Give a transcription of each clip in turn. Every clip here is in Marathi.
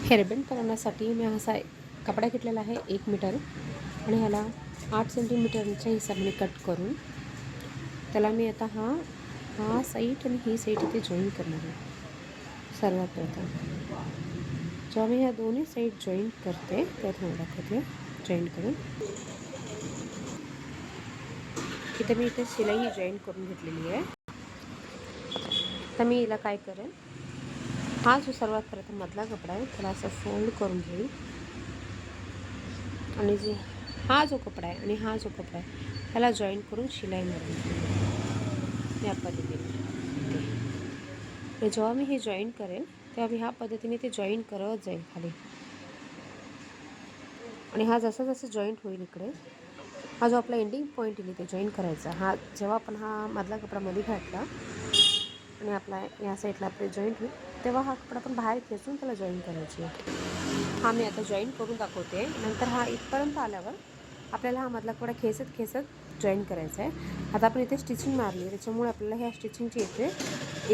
हेअरबँड करण्यासाठी मी असा कपडा घेतलेला आहे 1 मीटर आणि ह्याला 8 सेंटीमीटरच्या हिसाबाने कट करून त्याला मी आता हा साईड आणि ही साईड इथे जॉईन करणार आहे. सर्वात प्रथम जेव्हा मी ह्या दोन्ही साईड जॉईन करते तेव्हा तुम्हाला दाखवते जॉईन करून. इथे मी इथे शिलाई जॉईन करून घेतलेली आहे. तर मी हिला काय करेन, हा जो सर्वात प्रथम मधला कपडा आहे त्याला असं फोल्ड करून घेईल आणि हा जो कपडा आहे आणि हा जो कपडा आहे त्याला जॉईन करून शिलाई मारून घेईल या पद्धतीने. जेव्हा मी हे जॉईन करेन तेव्हा मी ह्या पद्धतीने ते जॉईन करत जाईल खाली आणि हा जसा जसा जॉईंट होईल इकडे हा जो आपला एंडिंग पॉईंट येईल ते जॉईन करायचा. हा जेव्हा आपण हा मधला कपडा मध्ये घातला आणि आपला या साईडला आपले जॉईंट होईल तेव्हा हा कपडा आपण बाहेर खेचून त्याला जॉईन करायची. हा मी आता जॉईन करून दाखवते. नंतर हा इथपर्यंत आल्यावर आपल्याला हा मधला कपडा खेचत जॉईन करायचा आहे. आता आपण इथे स्टिचिंग मारली आहे त्याच्यामुळे आपल्याला ह्या स्टिचिंगची इथे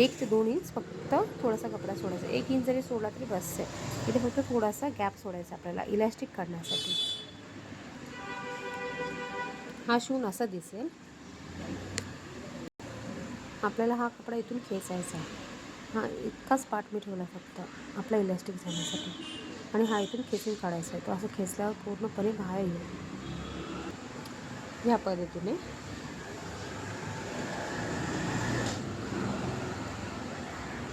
1 ते 2 इंच फक्त थोडासा कपडा सोडायचा. 1 इंच जरी सोडला तरी बस आहे. इथे फक्त थोडासा गॅप सोडायचा आपल्याला इलॅस्टिक काढण्यासाठी. हा शिवून असा दिसेल. आपल्याला हा कपडा इथून खेचायचा. हा इतकाच पार्ट मी ठेवला फक्त आपला इलॅस्टिक झाल्यासाठी आणि हा इथून खेचून काढायचा आहे. तो असं खेचल्यावर पूर्णपणे बाहेर येईल ह्या पद्धतीने.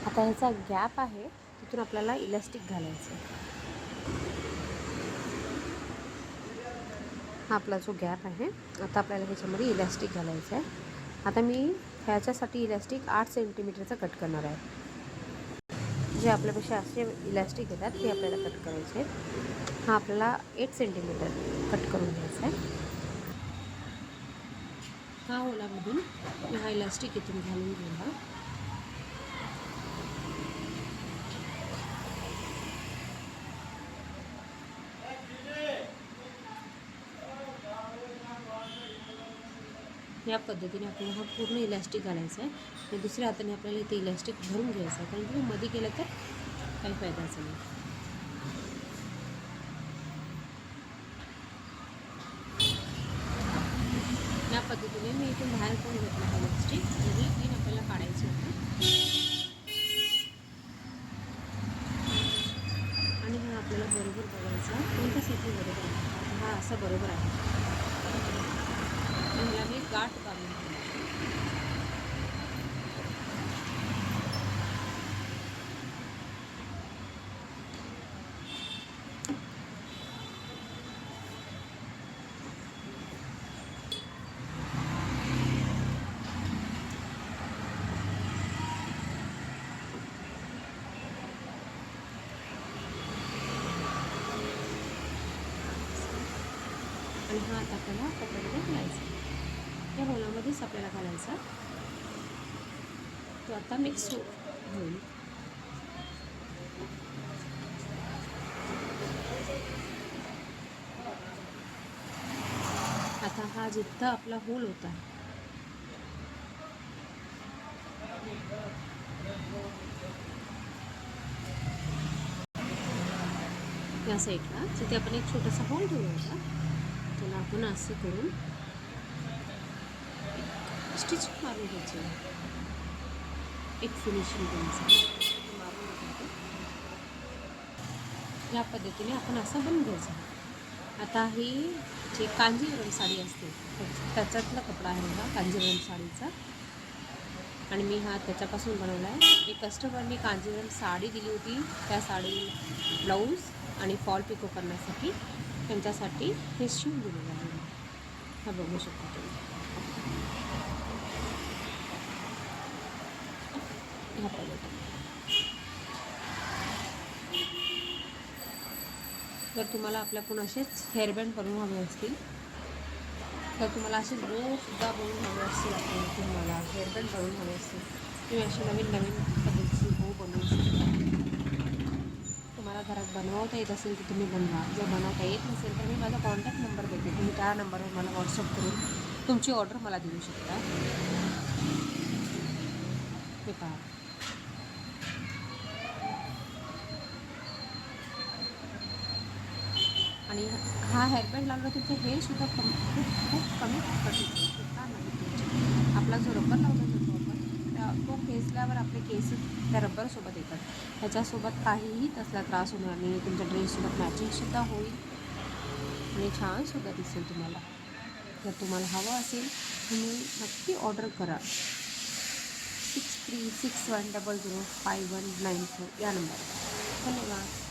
आता ह्याचा गॅप आहे तिथून आपल्याला इलॅस्टिक घालायचं आहे. हा आपला जो गॅप आहे आता आपल्याला ह्याच्यामध्ये इलॅस्टिक घालायचं आहे. आता मी ह्याच्यासाठी इलॅस्टिक 8 सेंटीमीटरचा कट करणार आहे. जे आपल्यापेक्षा असे इलॅस्टिक येतात ते आपल्याला कट करायचे आहेत. हा आपल्याला 8 सेंटीमीटर कट करून घ्यायचा आहे. हा होलामधून मी हा इलॅस्टिक इथून घालून घेऊया. या पद्धतीने आपल्याला हा पूर्ण इलॅस्टिक घालायचा आहे आणि दुसऱ्या हाताने आपल्याला इथे इलॅस्टिक भरून घ्यायचं आहे, कारण तुम्ही मध्ये केलं तर काही फायद्याचं नाही. या पद्धतीने मी इथून बाहेर करून घेतलं हा इलॅस्टिक आणि ही पिन आपल्याला काढायची आहे आणि हा आपल्याला बरोबर बघायचा कोणत्या साईडने बरोबर आहे. हा असा बरोबर आहे. ह्याला मी गाठ बांधून घेऊ. आणि हा आता आपल्याला कपड्यामध्ये घालायचा. या होलामध्येच आपल्याला घालायचा. तो आता मिक्स होईल. आता हा जिथं आपला होल होता या साईडला जिथे आपण एक छोटासा होल ठेवला होता त्याला आपण असं करून स्टिचिंग मारून घ्यायची. एक फिनिशिंग द्यायचं या पद्धतीने आपण असं बनवून घ्यायचं. आता ही जी कांजीवरम साडी असते त्याच्यातला कपडा आहे हा कांजीवरम साडीचा आणि मी हा त्याच्यापासून बनवला आहे. एक कस्टमरनी कांजीवरम साडी दिली होती, त्या साडी ब्लाऊज आणि फॉल पिको करण्यासाठी त्यांच्यासाठी हे शिवून दिलेलं आहे. हा बघू शकता तुम्ही ह्या पद्धतीने. जर तुम्हाला आपल्याकडून असेच हेअरबँड बनवून हवे असतील तर तुम्हाला असे बोसुद्धा बनवून हवे असतील, तुम्हाला हेअरबँड बनवून हवे असतील तुम्ही असे नवीन नवीन पद्धतीचे बो बनवू शकता. तुम्हाला घरात बनवता येत असेल तर तुम्ही बनवा. जर बनवता येत नसेल तर मी माझा कॉन्टॅक्ट नंबर देते, तुम्ही त्या नंबरवर मला व्हॉट्सअप करून तुमची ऑर्डर मला देऊ शकता. हे पहा आणि हा हेअरबँड लावला तुमचं हेअरसुद्धा खूप कमी कटिंग छान आहे तुमचे. आपला जो रबर लावला जातो आपण तो खेचल्यावर आपले केस त्या रबरसोबत येतात. ह्याच्यासोबत काहीही तसला त्रास होणार नाही. तुमच्या ड्रेससोबत मॅचिंगसुद्धा होईल आणि छानसुद्धा दिसेल तुम्हाला. जर तुम्हाला हवं असेल तुम्ही नक्की ऑर्डर करा. 6361005194 या नंबरवर. धन्यवाद.